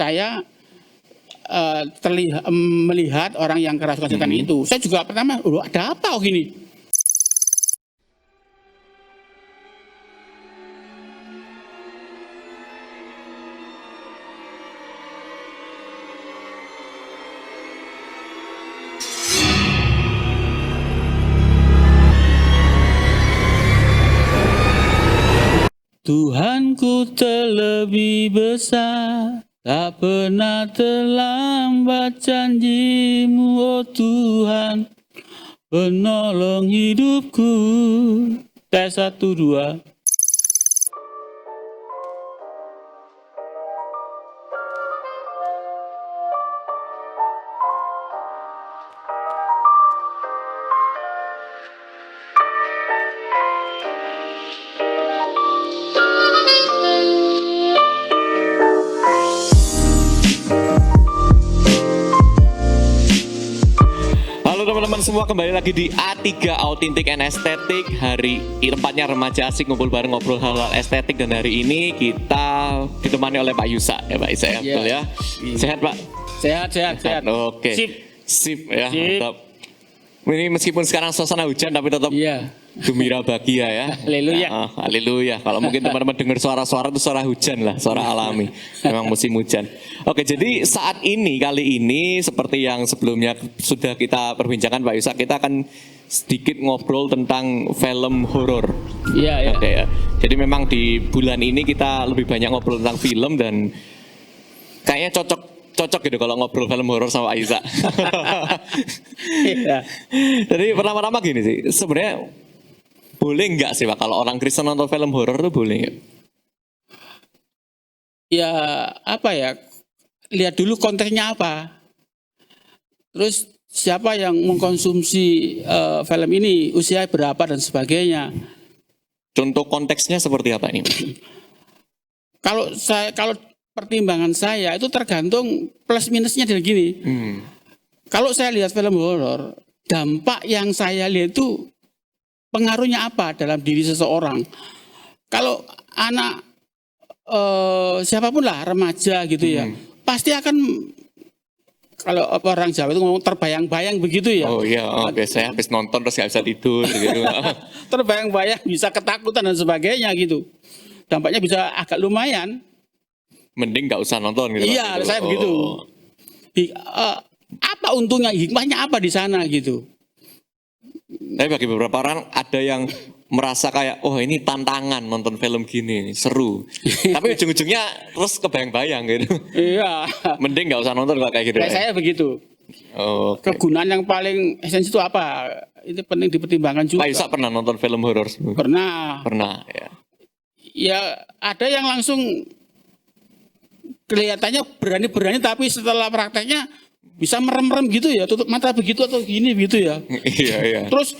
saya melihat orang yang kerasukan setan itu. Saya juga pertama, ada apa gini? Tuhanku terlebih besar, tak pernah terlambat janjimu, oh Tuhan, penolong hidupku. Tes 1, 2. Teman-teman semua, kembali lagi di A3 Autentik and Estetik. Hari tempatnya remaja asik ngumpul bareng ngobrol hal-hal estetik. Dan hari ini kita ditemani oleh Pak Yusa ya Pak Yusa ya, betul ya? Sehat Pak? Sehat. Oke. Sip ya. Mantap. Ini meskipun sekarang suasana hujan tapi tetap gembira bahagia ya. Haleluya. Haleluya. Kalau mungkin teman-teman dengar suara-suara itu suara hujan lah, suara alami. Memang musim hujan. Oke, jadi saat ini kali ini seperti yang sebelumnya sudah kita perbincangkan Pak Yusa, kita akan sedikit ngobrol tentang film horor. Iya. Oke ya. Jadi memang di bulan ini kita lebih banyak ngobrol tentang film dan kayaknya cocok gitu kalau ngobrol film horor sama Pak Yusa. Jadi pertama-tama gini sih, sebenarnya boleh nggak sih Pak kalau orang Kristen nonton film horor itu boleh nggak? Ya apa ya, lihat dulu konteksnya apa. Terus siapa yang mengkonsumsi film ini, usia berapa dan sebagainya. Contoh konteksnya seperti apa ini? Kalau pertimbangan saya itu tergantung plus minusnya dari gini. Kalau saya lihat film horor, dampak yang saya lihat itu pengaruhnya apa dalam diri seseorang. Kalau anak siapapun lah, remaja gitu ya, pasti akan, kalau orang Jawa itu ngomong terbayang-bayang begitu ya. Oh iya, oke. Saya habis nonton terus gak bisa tidur gitu. Terbayang-bayang, bisa ketakutan dan sebagainya gitu. Dampaknya bisa agak lumayan. Mending nggak usah nonton gitu. Iya, saya begitu. Apa untungnya, hikmahnya apa di sana gitu. Tapi bagi beberapa orang ada yang merasa kayak, oh ini tantangan nonton film gini, seru. Tapi ujung-ujungnya terus kebayang-bayang gitu. Iya. Mending nggak usah nonton kalau kayak gitu. Kayak saya begitu. Oh, okay. Kegunaan yang paling esensi itu apa? Itu penting dipertimbangkan juga. Pak Yusa pernah nonton film horor? Pernah ya. Ya ada yang langsung kelihatannya berani-berani tapi setelah prakteknya bisa merem-merem gitu ya, tutup mata begitu atau gini begitu ya. Iya. Terus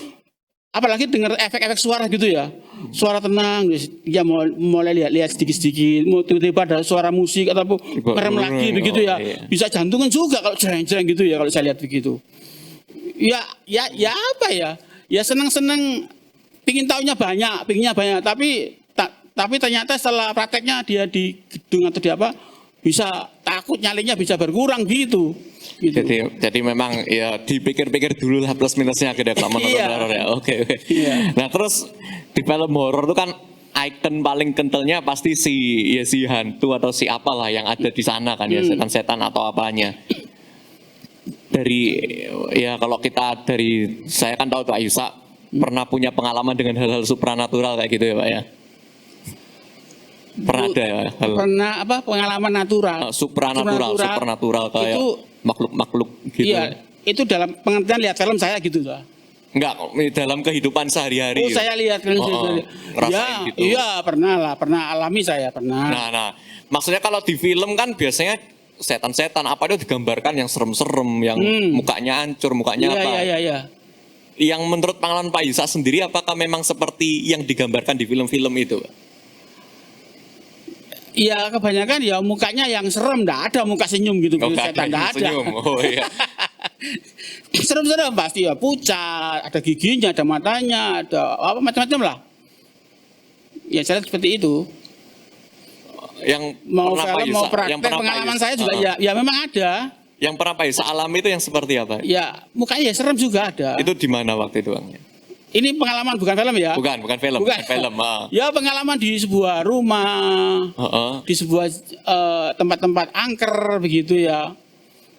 apalagi dengar efek-efek suara gitu ya, suara tenang, dia mulai lihat sedikit-sedikit, mau tiba-tiba ada suara musik atau merem lagi begitu ya, bisa jantungan juga kalau jereng-jereng gitu ya kalau saya lihat begitu. Ya apa ya? Ya senang-senang, pinginnya banyak, tapi ternyata setelah prakteknya dia di gedung atau di apa, bisa takut nyalinya bisa berkurang gitu. Jadi memang ya dipikir-pikir dulu lah plus minusnya gitu kalau menonton horor ya. Oke. Iya. Nah terus di film horor itu kan icon paling kentalnya pasti si hantu atau si apalah yang ada di sana kan ya, setan-setan atau apanya. Kalau kita dari saya kan tahu Pak Yusa pernah punya pengalaman dengan hal-hal supranatural kayak gitu ya Pak ya. Pernah ada ya? Pernah pengalaman natural. Supranatural kayak itu, makhluk gitu. Iya, itu dalam pengertian lihat film saya gitu lah. Enggak, dalam kehidupan sehari-hari. Oh, saya lihat kan. Gitu. Iya, pernah alami saya, pernah. Nah, maksudnya kalau di film kan biasanya setan-setan apa itu digambarkan yang serem-serem, yang mukanya hancur, mukanya apa. Iya. Yang menurut pengalaman Pak Yusa sendiri, apakah memang seperti yang digambarkan di film-film itu? Iya, kebanyakan ya mukanya yang serem, enggak ada muka senyum gitu, setan enggak ada. Oh iya. Serem-serem pasti ya, pucat, ada giginya, ada matanya, ada apa macam-macam lah. Ya saya seperti itu. yang Mau pernah Pak film, mau Yusa- praktek, yang pernah Pak pengalaman Yusa- saya juga Heeh. ya memang ada. Yang pernah Pak Yusa alami itu yang seperti apa? Ya mukanya ya serem juga ada. Itu di mana waktu itu, Bang? Ini pengalaman bukan film ya? Bukan film, bukan film. Ya pengalaman di sebuah rumah, Heeh. di sebuah tempat-tempat angker begitu ya,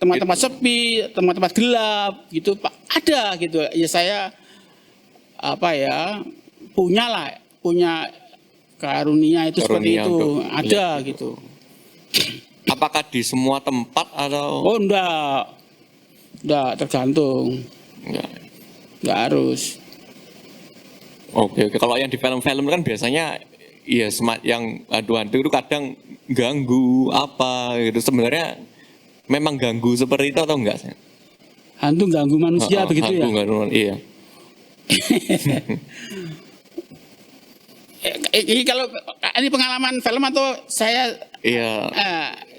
tempat-tempat sepi, tempat-tempat gelap gitu Pak. Ada gitu. Ya saya apa ya punya karunia itu seperti Karunia itu untuk ada lihat gitu. Apakah di semua tempat atau Oh enggak tergantung, enggak harus. Oke. Kalau yang di film-film kan biasanya ya yang hantu-hantu itu kadang ganggu apa gitu. Sebenarnya memang ganggu seperti itu atau enggak sih? Hantu ganggu manusia begitu ya? Ganggu, iya. Ini kalau ini pengalaman film atau saya Iya.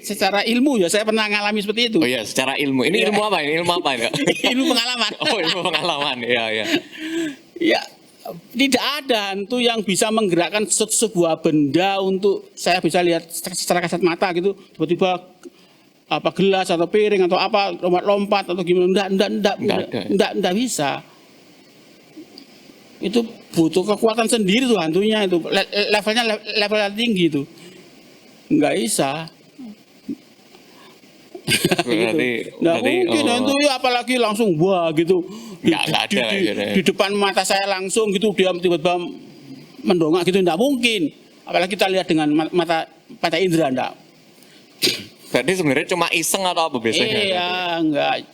secara ilmu ya saya pernah ngalami seperti itu. Oh iya, secara ilmu. Ini ilmu apa ini? Ilmu apa ini? Ilmu pengalaman. Oh, ilmu pengalaman. Iya, iya. Ya tidak ada hantu yang bisa menggerakkan sebuah benda untuk saya bisa lihat secara kasat mata gitu tiba-tiba apa gelas atau piring atau apa lompat-lompat atau gimana enggak bisa. Itu butuh kekuatan sendiri tuh hantunya itu levelnya tinggi itu. Enggak bisa. Nggak mungkin hantu ya apalagi langsung wah gitu nggak ada di depan mata saya langsung gitu dia tiba-tiba mendongak gitu enggak mungkin apalagi kita lihat dengan mata indera enggak. Berarti sebenarnya cuma iseng atau apa biasanya? Iya enggak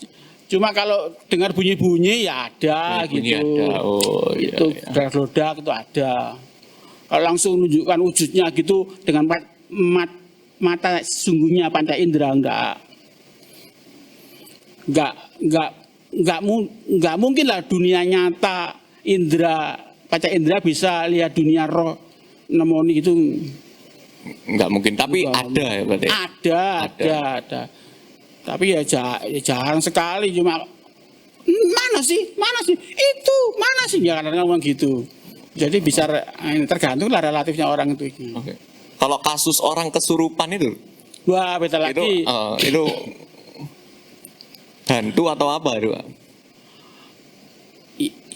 cuma kalau dengar bunyi-bunyi ya ada Bunyi gitu ada. Oh, iya, itu iya. ledak itu ada kalau langsung menunjukkan wujudnya gitu dengan mata sungguhnya panca indera enggak mungkin lah dunia nyata panca indera bisa lihat dunia roh nemoni itu Enggak mungkin, tapi ada ya berarti. ada tapi ya jarang sekali cuma mana sih itu mana sih ya kadang ngomong gitu jadi bisa tergantung lah relatifnya orang itu. Oke. Kalau kasus orang kesurupan itu wah beda lagi itu hantu atau apa itu?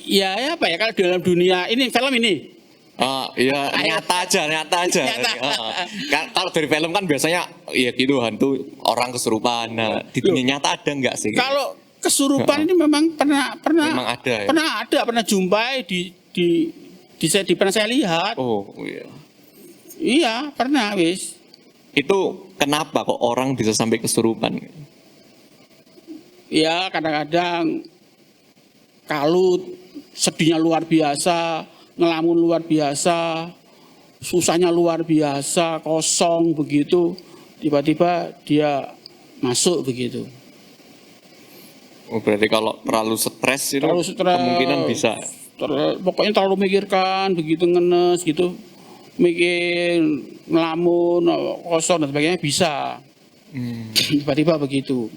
Ya apa ya kalau dalam dunia ini film ini Iya nyata aja. Kalau dari film kan biasanya ya gitu hantu orang kesurupan. Nah, di dunia nyata ada nggak sih? Kalau kesurupan ini memang pernah Memang ada ya? pernah jumpai di pernah saya lihat. Oh iya. Iya pernah wis. Itu kenapa kok orang bisa sampai kesurupan? Ya kadang-kadang kalut, sedihnya luar biasa, ngelamun luar biasa, susahnya luar biasa, kosong begitu, tiba-tiba dia masuk begitu. Oh, berarti kalau terlalu stres itu kemungkinan bisa. Pokoknya terlalu mikirkan begitu ngenes gitu, mikir ngelamun, kosong dan sebagainya bisa. Tiba-tiba begitu.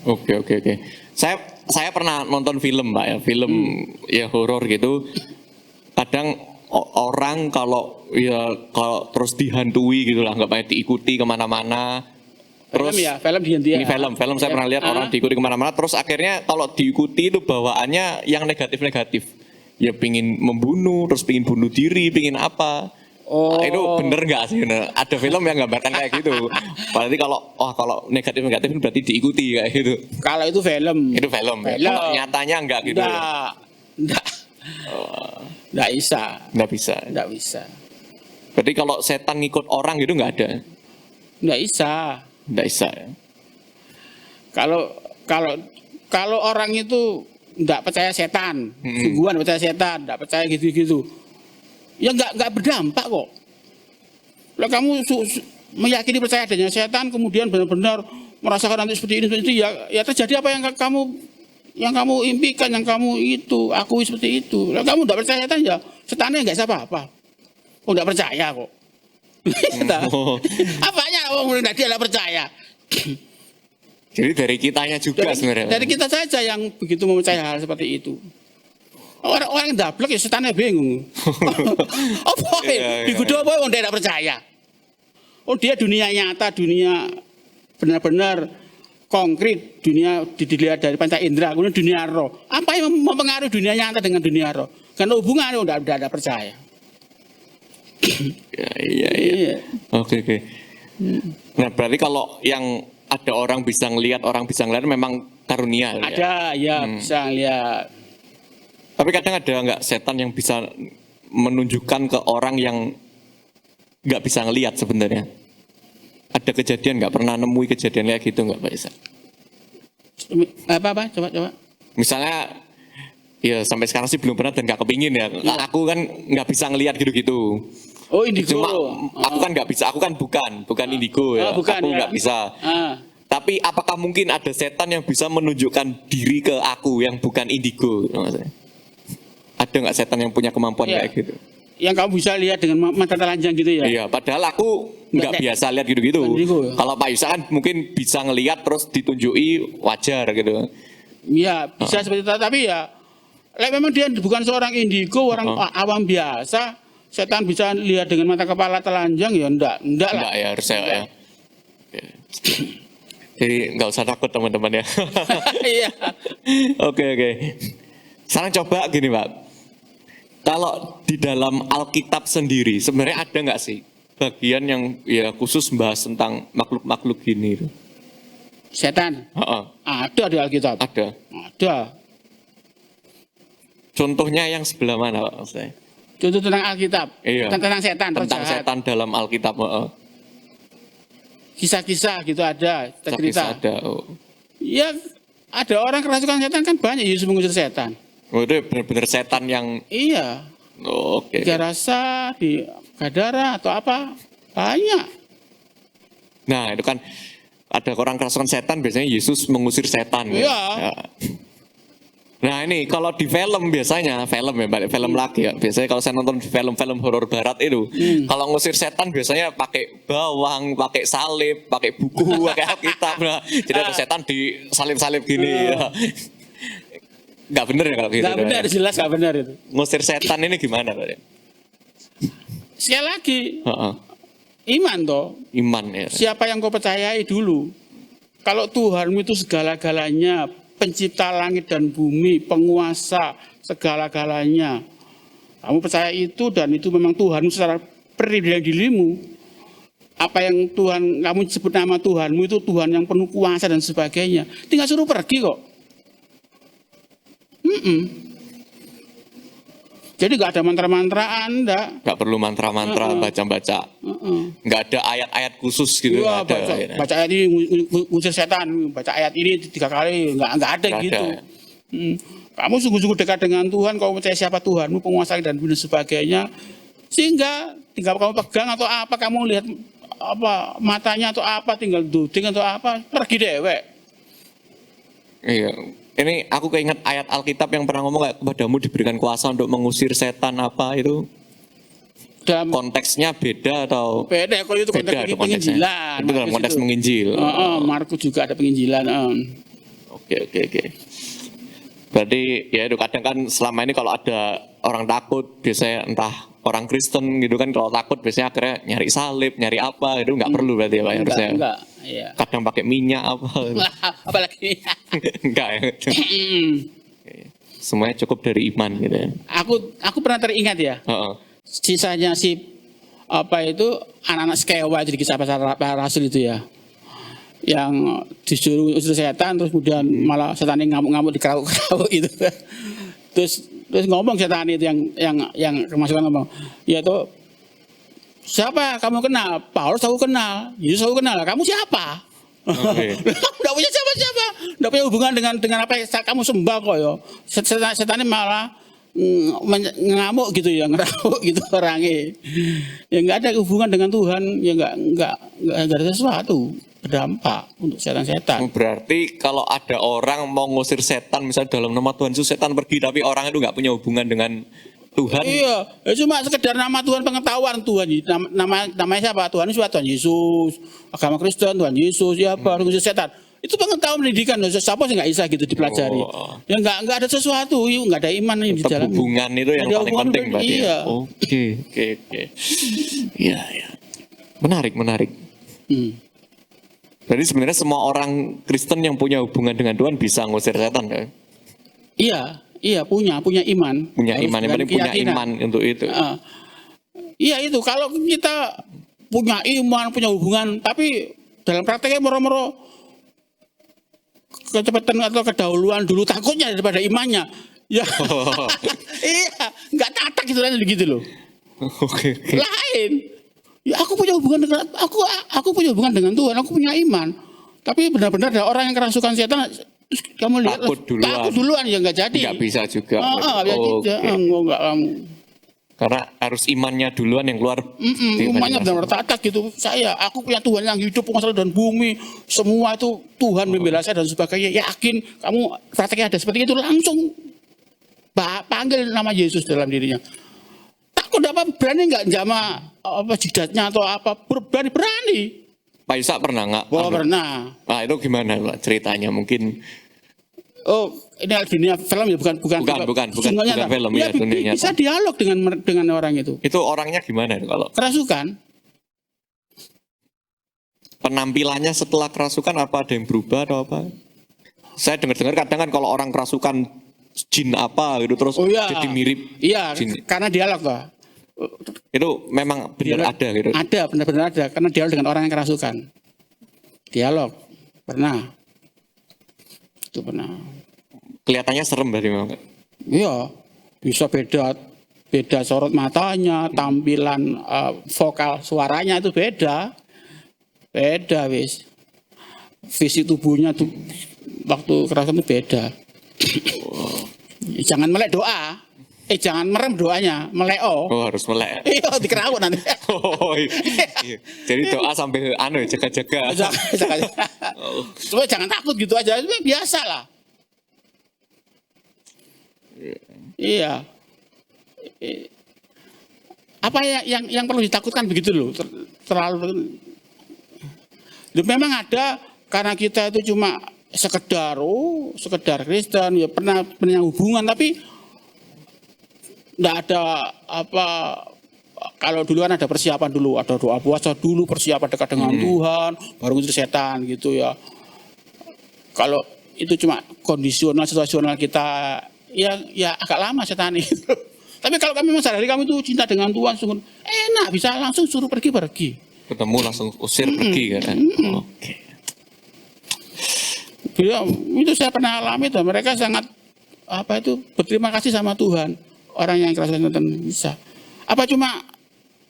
Oke. Saya pernah nonton film, Pak ya, film ya horor gitu. Kadang orang kalau terus dihantui gitu lah, nggak banyak diikuti kemana-mana. Terus film dihentikan. Ini film saya pernah lihat orang diikuti kemana-mana. Terus akhirnya kalau diikuti itu bawaannya yang negatif-negatif. Ya pingin membunuh, terus pingin bunuh diri, pingin apa. Oh. Itu bener nggak sih? Ada film yang gambarkan kayak gitu. Berarti kalau negatif-negatif itu berarti diikuti kayak gitu. Kalau itu film. Itu film. Kalau nyatanya enggak gitu. Enggak bisa. Enggak bisa. Berarti kalau setan ngikut orang gitu enggak ada. Enggak bisa. Enggak bisa ya. Kalau orang itu enggak percaya setan, sungguhan percaya setan, enggak percaya gitu-gitu. Ya enggak berdampak kok. Kalau kamu meyakini percaya adanya setan kemudian benar-benar merasakan nanti seperti ini ya terjadi apa yang kamu impikan, yang kamu itu akui seperti itu. Kalau kamu enggak percaya setan ya setannya enggak apa-apa. Oh enggak percaya kok. Apanya orang enggak percaya. Jadi dari kitanya juga sebenarnya. Dari kita saja yang begitu mempercayai hal seperti itu. Orang ndablek ya setannya bingung. Apa digudu apa wong tidak percaya. Oh dia dunia nyata, dunia benar-benar konkret, dunia dilihat dari panca indera, kemudian dunia roh. Apa yang mempengaruhi dunia nyata dengan dunia roh? Karena hubungannya udah ada percaya. Iya. Oke. Nah berarti kalau yang ada orang bisa ngelihat memang karunia. Ada, ya bisa lihat. Tapi kadang ada nggak setan yang bisa menunjukkan ke orang yang nggak bisa ngelihat sebenarnya? Ada kejadian nggak pernah nemui kejadian kayak gitu nggak Pak Isa? Apa? Coba. Misalnya, ya sampai sekarang sih belum pernah dan nggak kepingin ya. Aku kan nggak bisa ngelihat gitu-gitu. Oh indigo. Cuma aku kan nggak bisa. Aku kan bukan indigo ya. Bukan, aku ya. nggak bisa. Tapi apakah mungkin ada setan yang bisa menunjukkan diri ke aku yang bukan indigo? Maksudnya? Ada nggak setan yang punya kemampuan kayak gitu? Yang kamu bisa lihat dengan mata telanjang gitu ya? Iya, padahal aku nggak biasa lihat gitu-gitu. Ya? Kalau Pak Yusa kan mungkin bisa ngelihat terus ditunjuki wajar gitu. Iya, bisa seperti itu. Tapi ya, memang dia bukan seorang indigo, orang awam biasa. Setan bisa lihat dengan mata kepala telanjang ya enggak lah. Enggak ya harusnya ya. Jadi nggak usah takut teman-teman ya. Iya. Oke. Sekarang coba gini Pak. Kalau di dalam Alkitab sendiri sebenarnya ada nggak sih bagian yang ya khusus membahas tentang makhluk-makhluk gini? Setan? Ada di Alkitab. Ada. Contohnya yang sebelah mana Pak? Maksudnya? Contoh tentang Alkitab? Iya. Tentang setan? Tentang setan dalam Alkitab. Kisah-kisah gitu ada, cerita. Kisah ada. Ya ada orang kerasukan setan kan banyak, Yesus mengusir setan. Oh, itu benar-benar setan yang... Iya. Oke. Tiga rasa, di Gadara atau apa, banyak. Nah itu kan ada orang kerasukan setan biasanya Yesus mengusir setan. Iya. Ya. Nah ini kalau di film biasanya, film lagi ya. Biasanya kalau saya nonton film-film horor barat itu, kalau ngusir setan biasanya pakai bawang, pakai salib, pakai buku, pakai Alkitab. Nah, jadi ada setan di salib-salib gini. Ya. Gak bener ya kalau gitu. Gak benar, jelas gak benar itu. Ngusir setan ini gimana Pak? Sekali lagi, iman toh. Iman ya. Siapa yang kau percayai dulu. Kalau Tuhanmu itu segala-galanya, pencipta langit dan bumi, penguasa segala-galanya. Kamu percaya itu dan itu memang Tuhanmu secara pribadi dirimu. Apa yang Tuhan, kamu sebut nama Tuhanmu itu Tuhan yang penuh kuasa dan sebagainya. Tinggal suruh pergi kok. Jadi nggak ada mantra-mantraan, enggak. Nggak perlu mantra-mantra, baca-baca. Nggak ada ayat-ayat khusus gitu. Iya, baca ayat ini ngusir setan, baca ayat ini 3 kali, nggak ada gitu. Kamu sungguh-sungguh dekat dengan Tuhan, kamu percaya siapa Tuhanmu, penguasa dan bumi sebagainya, sehingga tinggal kamu pegang atau apa, kamu lihat apa matanya atau apa, tinggal duding atau apa, pergi dewek. Iya. Ini aku keinget ayat Alkitab yang pernah ngomong kayak kepadamu diberikan kuasa untuk mengusir setan apa itu. Konteksnya beda atau? Beda, kalau itu konteks penginjilan. Itu dalam konteks menginjil. Markus juga ada penginjilan. Oke. Berarti ya itu kadang kan selama ini kalau ada orang takut biasanya entah orang Kristen gitu kan, kalau takut biasanya akhirnya nyari salib, nyari apa itu nggak perlu berarti ya Pak harusnya. Enggak. Iya. Kadang pakai minyak apa. Apalagi minyak. Enggak ya. Semuanya cukup dari iman gitu ya. Aku pernah teringat ya. Sisanya si apa itu anak-anak Skewa jadi kisah para rasul itu ya. Yang disuruh usir setan terus kemudian malah setan ngamuk-ngamuk di kerawuk itu. Terus ngomong setan itu yang kemasukan ngomong, ya tuh siapa kamu kenal? Paulus aku kenal, Yesus aku kenal. Kamu siapa? Tidak punya siapa-siapa, tidak punya hubungan dengan apa yang kamu sembah kok ya. Setan malah ngamuk gitu ya, ngerawuk gitu orangnya. Ya nggak ada hubungan dengan Tuhan, ya nggak ada sesuatu berdampak untuk setan-setan. Berarti kalau ada orang mau ngusir setan, misalnya dalam nama Tuhan Yesus setan pergi, tapi orang itu nggak punya hubungan dengan Tuhan. Iya, ya cuma sekedar nama Tuhan, pengetahuan Tuhan. Namanya siapa? Tuhan Yesus, agama Kristen, Tuhan Yesus, ya baru ngusir setan. Itu pengetahuan pendidikan, siapa sih nggak bisa gitu dipelajari. Ya nggak ada sesuatu, nggak ada iman di Tetap dalam. hubungan itu yang Ada paling hubungan penting berarti. iya. Oke. Iya. Menarik. Jadi sebenarnya semua orang Kristen yang punya hubungan dengan Tuhan bisa ngusir setan ya? Iya punya iman. Punya Harus iman, yang penting punya keyakinan. iman untuk itu. Iya itu, kalau kita punya iman, punya hubungan, tapi dalam prakteknya moro-moro kecepatan atau kedahuluan dulu takutnya daripada imannya. Ya, iya, nggak tatak gitu kan begitu loh. Oke. Lain. Ya aku punya hubungan dengan aku punya hubungan dengan Tuhan, aku punya iman. Tapi benar-benar ada orang yang kerasukan setan, terus kamu lihat takut duluan ya nggak jadi. Nggak bisa juga. Nggak kamu. Karena harus imannya duluan yang keluar. Imannya benar-benar tatak gitu. Aku punya Tuhan yang hidup, penguasa dan bumi, semua itu Tuhan membela saya dan sebagainya. Yakin kamu prakteknya ada seperti itu, langsung panggil nama Yesus dalam dirinya. Takut apa, berani nggak jama apa jidatnya atau apa, berani. Pak Yusak pernah nggak? Pernah. Nah itu gimana Pak, ceritanya mungkin? Oh ini dunia film ya, bukan film ya, dunia bisa dialog dengan orang itu. Itu orangnya gimana kalau? Kerasukan. Penampilannya setelah kerasukan apa ada yang berubah atau apa? Saya dengar kadang kan kalau orang kerasukan jin apa gitu terus jadi mirip. Iya, jin. Karena dialog Pak. Itu memang benar ada gitu. Ada, benar-benar ada, karena dialog dengan orang yang kerasukan. Dialog pernah. Itu pernah. Kelihatannya serem berarti memang. Iya, bisa beda sorot matanya, tampilan vokal suaranya itu beda wis. Fisik tubuhnya tuh waktu kerasukan itu beda. Jangan melek doa. Jangan merem doanya, meleo. Oh, harus melek. Iya, dikerawat nanti. Oh, iya. Jadi doa sambil jaga-jaga. Cuma jangan takut gitu aja, biasa lah. Iya. Apa yang perlu ditakutkan begitu loh? Terlalu. Memang ada, karena kita itu cuma sekedar Kristen, ya pernah punya hubungan, tapi enggak ada apa. Kalau dulu kan ada persiapan dulu, ada doa puasa dulu, persiapan dekat dengan Tuhan, baru itu setan gitu ya. Kalau itu cuma kondisional, situasional kita, ya agak lama setan itu. Tapi kalau kami memang sadari kamu itu cinta dengan Tuhan, sungguh enak, bisa langsung suruh pergi. Ketemu langsung usir pergi kan. Oke. Ya, itu saya pernah alami tuh, mereka sangat berterima kasih sama Tuhan. Orang yang kerasukan setan bisa. Apa cuma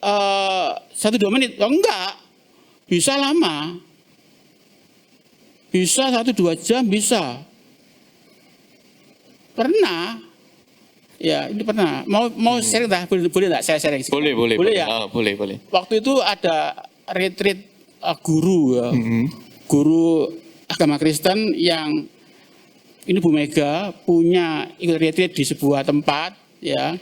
1-2 menit? Oh, enggak. Bisa lama. Bisa 1-2 jam bisa. Pernah. Ya, ini pernah. Mau sharing dah? Boleh enggak saya sharing? Boleh ya. Boleh. Waktu itu ada retreat guru ya. Guru agama Kristen yang ini Bu Mega punya ikut retreat di sebuah tempat ya.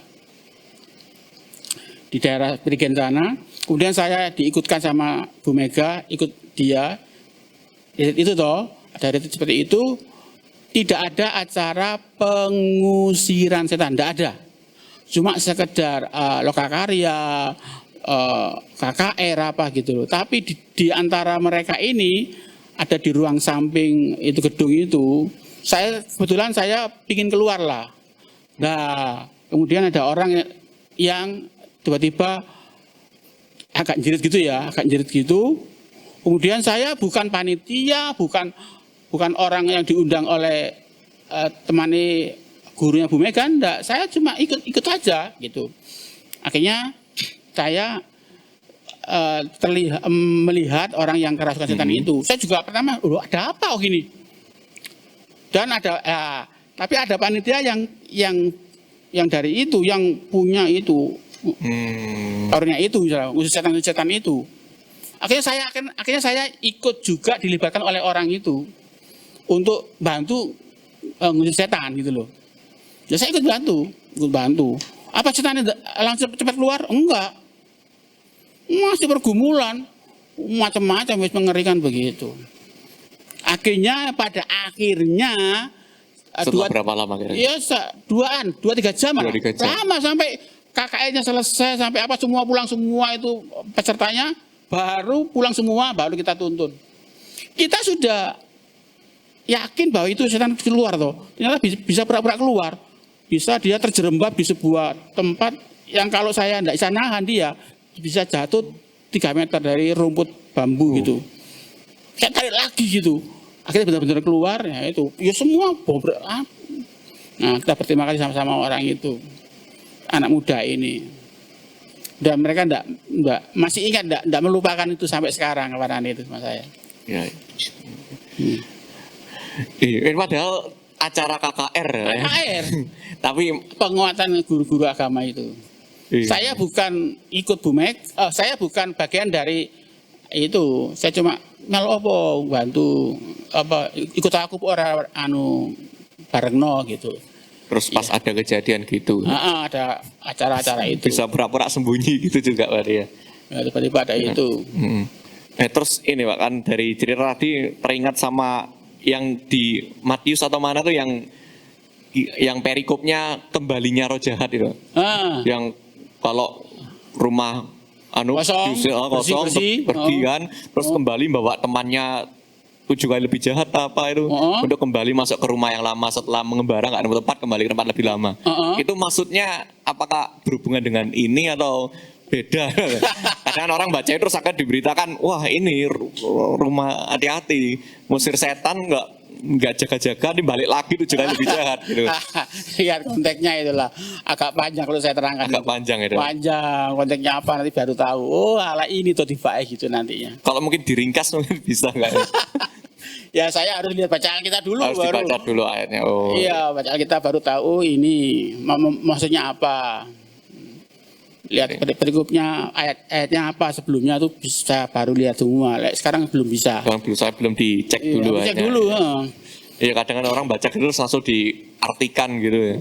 Di daerah Prigen sana. Kemudian saya diikutkan sama Bu Mega, ikut dia. Itu toh, ada retreat seperti itu. Tidak ada acara pengusiran setan, tidak ada. Cuma sekedar lokakarya, KKR apa gitu loh. Tapi di antara mereka ini ada di ruang samping itu gedung itu. Kebetulan saya pingin keluar lah. Nah, kemudian ada orang yang tiba-tiba agak jerit gitu. Kemudian saya bukan panitia, bukan orang yang diundang oleh temani gurunya Bu Mega, enggak. Saya cuma ikut aja gitu. Akhirnya saya melihat orang yang kerasukan setan itu. Saya juga pertama, ada apa gini? Dan tapi ada panitia yang dari itu, yang punya itu, orangnya itu, misalnya, khusus setan itu. Akhirnya saya ikut juga dilibatkan oleh orang itu untuk bantu ngusir setan gitu loh. Ya saya ikut bantu. Apa setan langsung cepat keluar? Enggak. Masih pergumulan, macam-macam, mengerikan begitu. Akhirnya pada akhirnya Setelah berapa lama kira-kira? ya 2-3 jam lah. 2-3 jam. Lama sampai KKN-nya selesai, sampai apa semua pulang semua itu pesertanya, baru pulang semua, baru kita tuntun. Kita sudah yakin bahwa itu setan keluar toh. Ternyata bisa pura-pura keluar. Bisa dia terjerembab di sebuah tempat yang kalau saya tidak bisa nahan dia, bisa jatuh 3 meter dari rumput bambu gitu. Saya tarik lagi gitu. Akhirnya benar-benar keluar, ya itu. Ya semua bobrok. Nah, kita berterima kasih sama-sama orang itu. Anak muda ini. Dan mereka masih ingat, enggak melupakan itu sampai sekarang kepada itu sama saya. Ya. Ini padahal acara KKR ya. KKR. Tapi penguatan guru-guru agama itu. Saya bukan ikut saya bukan bagian dari itu. Saya cuma bantu ikut aku orang barengno gitu. Terus pas ada kejadian gitu. Ada acara-acara itu. Bisa pura-pura sembunyi gitu juga Pak ya. Ya, tiba-tiba ada itu. Terus ini Pak kan dari cerita tadi teringat sama yang di Matius atau mana tuh yang perikopnya kembalinya roh jahat itu. Yang kalau rumah kosong, pergi kan, terus kembali bawa temannya 7 kali lebih jahat apa itu untuk kembali masuk ke rumah yang lama setelah mengembara nggak nemu tempat, kembali ke tempat lebih lama. Itu maksudnya apakah berhubungan dengan ini atau beda? Kadang orang baca itu terus akan diberitakan, wah ini rumah hati-hati, musir setan nggak jaga-jaga, dibalik lagi 7 kali lebih jahat gitu. Lihat konteksnya itulah agak panjang kalau saya terangkan. Agak panjang itu. Panjang, konteksnya apa nanti baru tahu. Oh, ala ini tuh dibaik gitu nantinya. Kalau mungkin diringkas mungkin bisa nggak? Ya saya harus lihat bacaan kita dulu. Harus dibaca dulu ayatnya. Oh. Iya, bacaan kita baru tahu ini maksudnya apa. Lihat perikopnya ayatnya apa sebelumnya tuh bisa baru lihat semua. Sekarang belum bisa. Saya belum dicek dulu. Cek dulu. Iya kadang orang baca dulu langsung diartikan gitu ya.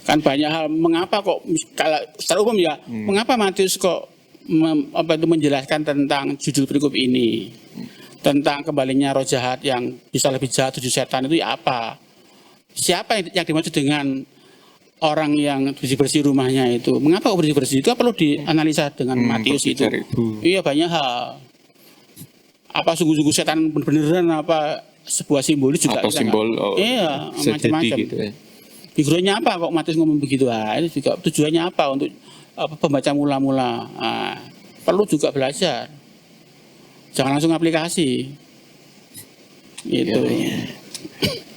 Kan banyak hal mengapa kok kalau secara umum ya mengapa Matius kok menjelaskan tentang judul perikop ini tentang kembalinya roh jahat yang bisa lebih jahat 7 setan itu ya apa? Siapa yang dimaksud dengan orang yang bersih-bersih rumahnya itu? Mengapa kok bersih-bersih? Itu perlu dianalisa dengan Matius itu. Iya banyak hal. Apa sungguh-sungguh setan beneran apa sebuah simbolis juga? Atau simbol? Iya macam-macam. Gitu ya. Figurnya apa kok Matius ngomong begitu? Itu juga tujuannya apa untuk pembaca mula-mula? Perlu juga belajar. Jangan langsung aplikasi. Itu.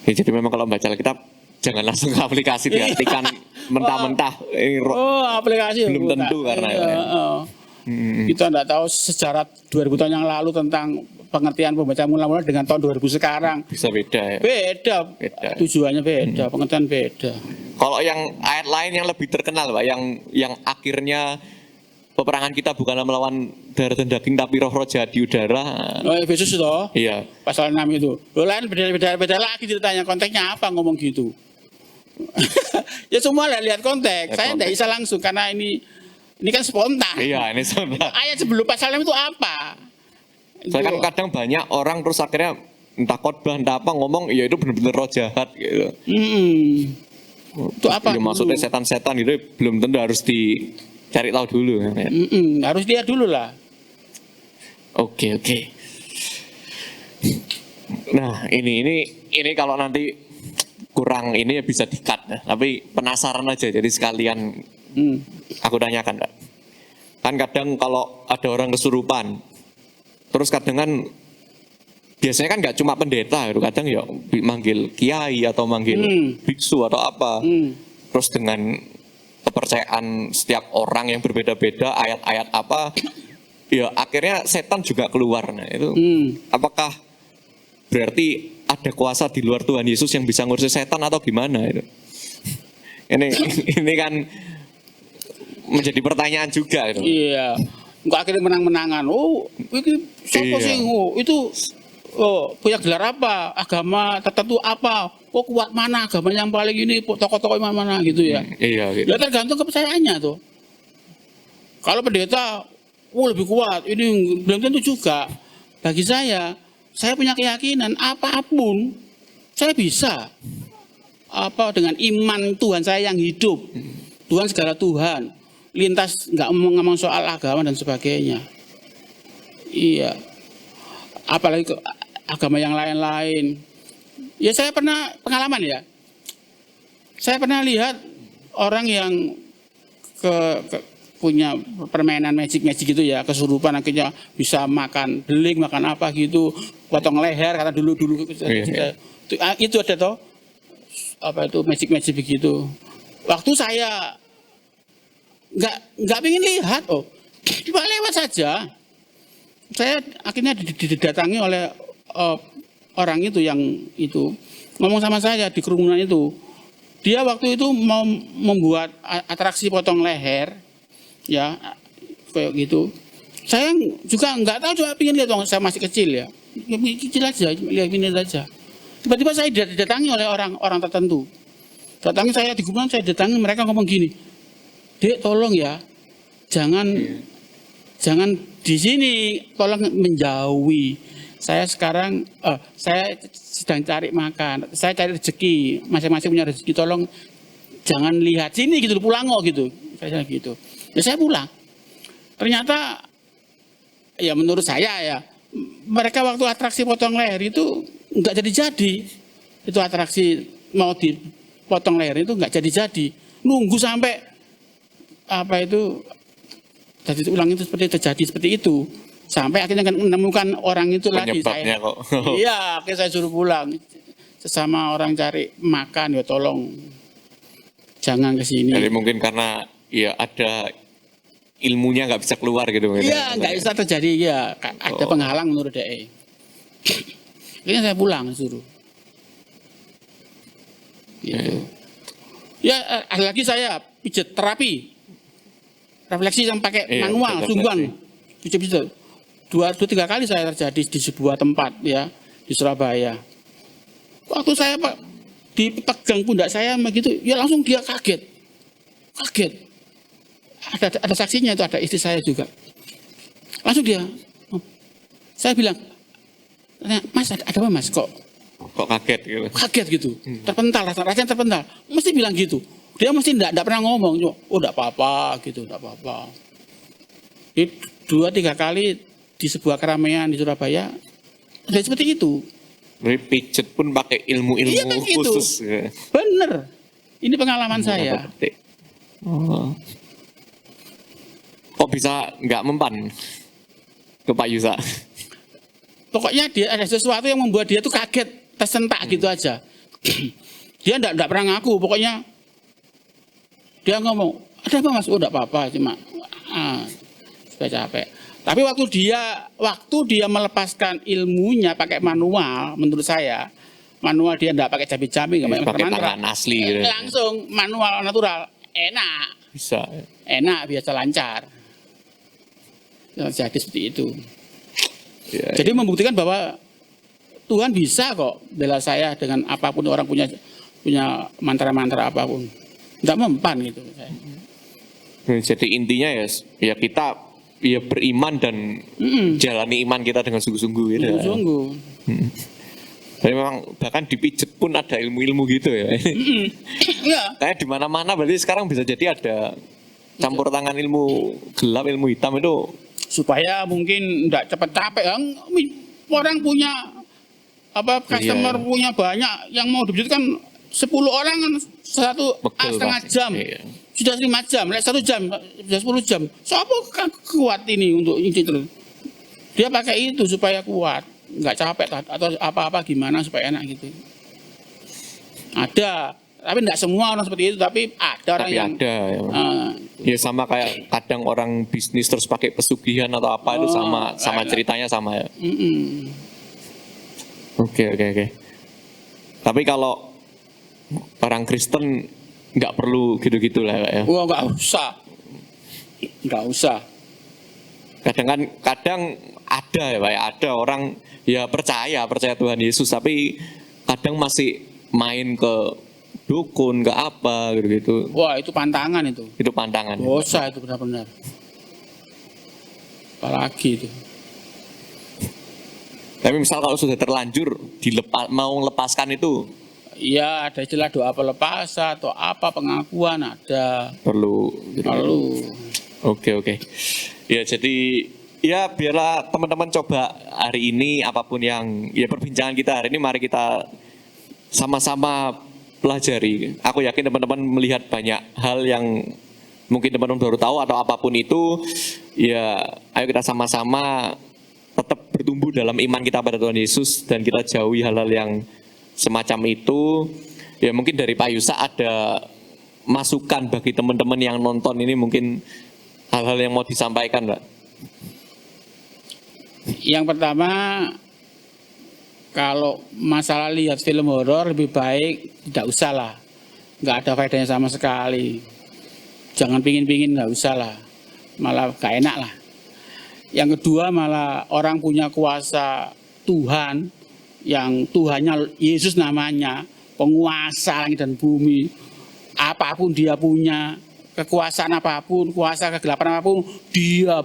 Ya, jadi memang kalau baca Alkitab jangan langsung ke aplikasi diartikan mentah-mentah. Aplikasi belum tentu karena kita tidak tahu sejarah 2000 tahun yang lalu tentang pengertian pembaca mula-mula dengan tahun 2000 sekarang. Bisa beda ya? Beda. Tujuannya beda, pengertian beda. Kalau yang ayat lain yang lebih terkenal Pak, yang akhirnya peperangan kita bukanlah melawan darah dan daging tapi roh-roh jahat di udara. Efesus toh? Iya. Pasal 6 itu. Lain beda lagi ceritanya, konteksnya apa ngomong gitu. Ya semua lihat konteks. Saya tidak bisa langsung karena ini kan spontan. Iya, ini spontan. Ayat sebelum pasal 6 itu apa? Saya kan kadang banyak orang terus akhirnya entah khotbah entah apa ngomong ya itu benar-benar roh jahat gitu. Itu apa? Ya, maksudnya setan-setan itu belum tentu harus dicari tahu dulu. Harus lihat dulu lah. Oke. Nah ini kalau nanti kurang ini ya bisa di-cut ya. Tapi penasaran aja jadi sekalian aku tanyakan Kak. Kan kadang kalau ada orang kesurupan terus kadang kan biasanya kan nggak cuma pendeta itu kadang ya manggil kiai atau manggil biksu atau apa. Terus dengan kepercayaan setiap orang yang berbeda-beda ayat-ayat apa ya akhirnya setan juga keluar. Nah itu apakah berarti ada kuasa di luar Tuhan Yesus yang bisa ngurus setan atau gimana itu? Ini kan menjadi pertanyaan juga itu. Iya. Enggak akhirnya menang-menangan. Itu siapa sih? Itu punya gelar apa? Agama tertentu apa? Kuat mana agama yang paling ini? Tokoh-tokoh mana gitu ya. Iya gitu. Ya tergantung kepercayaannya tuh. Kalau pendeta lebih kuat, ini belum tentu juga. bagi saya punya keyakinan apapun saya bisa. Dengan iman Tuhan saya yang hidup. Tuhan segala Tuhan. Lintas nggak ngomong soal agama dan sebagainya. Iya. Apalagi ke agama yang lain-lain. Ya saya pernah pengalaman ya. Saya pernah lihat orang yang punya permainan magic gitu ya, kesurupan akhirnya bisa makan beling, makan apa gitu, potong leher karena dulu itu ada toh apa itu magic begitu. Waktu saya nggak pengen lihat, cuma lewat saja. Saya akhirnya didatangi oleh orang itu yang itu ngomong sama saya di kerumunan itu. Dia waktu itu mau membuat atraksi potong leher, ya kayak gitu. Saya juga nggak tahu, cuma pengen lihat, saya masih kecil ya, kecil aja, lihat ini aja. Tiba-tiba saya didatangi oleh orang tertentu. Datangi saya di kerumunan, saya datangi, mereka ngomong gini, Dek tolong ya, jangan di sini, tolong menjauhi. Saya sekarang, saya sedang cari makan, saya cari rezeki, masing-masing punya rezeki, tolong jangan lihat sini gitu, pulang kok gitu. Saya gitu. Ya saya pulang. Ternyata, ya menurut saya ya, mereka waktu atraksi potong leher itu nggak jadi-jadi. Itu atraksi mau dipotong leher itu nggak jadi-jadi. Nunggu sampai apa itu jadi ulang itu terjadi seperti itu. Sampai akhirnya kan menemukan orang itu lagi. Penyebabnya kok. Iya, akhirnya saya suruh pulang. Sesama orang cari makan, ya tolong jangan ke sini. Jadi mungkin karena ya ada ilmunya nggak bisa keluar gitu. Iya, nggak bisa terjadi ya. Ada penghalang menurut DE. Akhirnya saya pulang suruh. Gitu. Ya, ada lagi saya pijat terapi. Refleksi yang pakai manual, sungguhan. Pijat-pijat. 2-3 kali saya terjadi di sebuah tempat ya di Surabaya. Waktu saya dipegang pundak saya begitu, ya langsung dia kaget. Ada saksinya itu, ada istri saya juga. Langsung dia, saya bilang, Mas ada apa Mas kok kaget gitu? Kaget gitu, terpental, rasanya terpental. Mesti bilang gitu. Dia mesti enggak pernah ngomong, enggak apa-apa gitu, enggak apa-apa. Jadi 2-3 kali di sebuah keramaian di Surabaya, dan seperti itu. Jadi pijet pun pakai ilmu-ilmu khusus. Gitu. Bener. Ini pengalaman saya. Kok bisa nggak mempan ke Pak Yusa? Pokoknya dia ada sesuatu yang membuat dia tuh kaget, tersentak gitu aja. Dia enggak pernah ngaku, pokoknya dia ngomong, ada apa Mas? Oh enggak apa-apa, cuma sudah capek. Tapi waktu dia melepaskan ilmunya pakai manual, menurut saya manual dia enggak pakai cabai-cabai, enggak pakai tangan asli gitu. Langsung manual natural, enak. Bisa. Enak, biasa lancar. Jadi seperti itu. Ya, jadi membuktikan bahwa Tuhan bisa kok bela saya dengan apapun, orang punya mantra-mantra apapun. Enggak mempan gitu. Jadi intinya ya kita ya beriman dan jalani iman kita dengan sungguh-sungguh gitu. Sungguh-sungguh. Tapi memang bahkan dipijet pun ada ilmu-ilmu gitu ya. Iya. Kayak di mana-mana berarti sekarang bisa jadi ada campur tangan ilmu gelap, ilmu hitam itu. Supaya mungkin enggak cepat capek. Orang punya customer punya banyak, yang mau dipijet kan 10 orang kan setengah jam. Iya. Sudah 5 jam, 1 jam, sudah 10 jam. Siapa kuat ini untuk ini terus? Dia pakai itu supaya kuat, nggak capek atau apa-apa gimana supaya enak gitu. Ada, tapi nggak semua orang seperti itu, tapi ada orang yang ada. Ya sama kayak kadang orang bisnis terus pakai pesugihan atau apa itu sama ceritanya sama ya. Oke. Tapi kalau orang Kristen nggak perlu gitu-gitu lah ya. Wah, nggak usah. Kadang ada ya Pak, ada orang ya percaya Tuhan Yesus, tapi kadang masih main ke dukun, ke apa gitu. Wah, itu pantangan itu. Itu pantangan. Dosa itu benar-benar. Apalagi itu. Tapi misal kalau sudah terlanjur mau lepaskan itu Ya ada istilah doa pelepasan atau apa pengakuan ada. perlu. Oke. Ya jadi ya biarlah teman-teman coba hari ini apapun yang ya perbincangan kita hari ini mari kita sama-sama pelajari. Aku yakin teman-teman melihat banyak hal yang mungkin teman-teman baru tahu atau apapun itu. Ya ayo kita sama-sama tetap bertumbuh dalam iman kita pada Tuhan Yesus dan kita jauhi hal-hal yang semacam itu. Ya mungkin dari Pak Yusak ada masukan bagi teman-teman yang nonton ini, mungkin hal-hal yang mau disampaikan, Pak. Yang pertama, kalau masalah lihat film horor lebih baik tidak usah lah, nggak ada faedahnya sama sekali. Jangan pingin-pingin, nggak usah lah, malah gak enak lah. Yang kedua, malah orang punya kuasa Tuhan, yang Tuhannya Yesus namanya, penguasa langit dan bumi. Apapun dia punya, kekuasaan apapun, kuasa kegelapan apapun, dia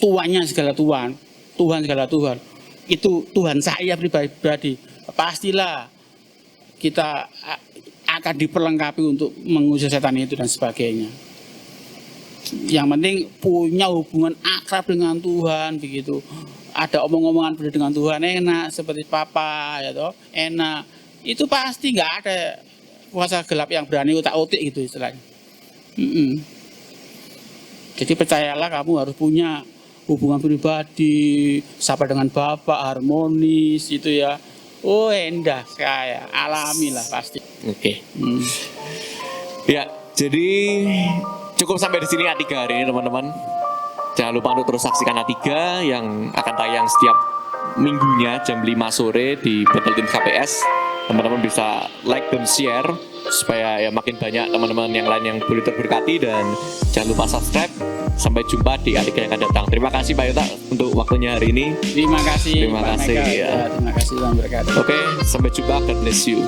tuannya segala Tuhan, Tuhan segala Tuhan. Itu Tuhan saya pribadi. Pastilah kita akan diperlengkapi untuk mengusir setan itu dan sebagainya. Yang penting punya hubungan akrab dengan Tuhan begitu. Ada omong-omongan dengan Tuhan enak seperti papa ya toh, enak. Itu pasti nggak ada kuasa gelap yang berani utak-utik gitu istilahnya. Jadi percayalah kamu harus punya hubungan pribadi, sapa dengan Bapak, harmonis itu ya. Oh endah, kayak alami lah pasti. Oke. Ya, jadi cukup sampai di sini A3 hari ini teman-teman. Jangan lupa untuk terus saksikan A3 yang akan tayang setiap minggunya jam 5 sore di Battle Team KPS. Teman-teman bisa like dan share supaya ya makin banyak teman-teman yang lain yang boleh terberkati, dan jangan lupa subscribe. Sampai jumpa di A3 yang akan datang. Terima kasih Pak Yusak untuk waktunya hari ini. Terima kasih. Terima kasih. Ya. Terima kasih Tuhan berkati. Oke, sampai jumpa. God bless you.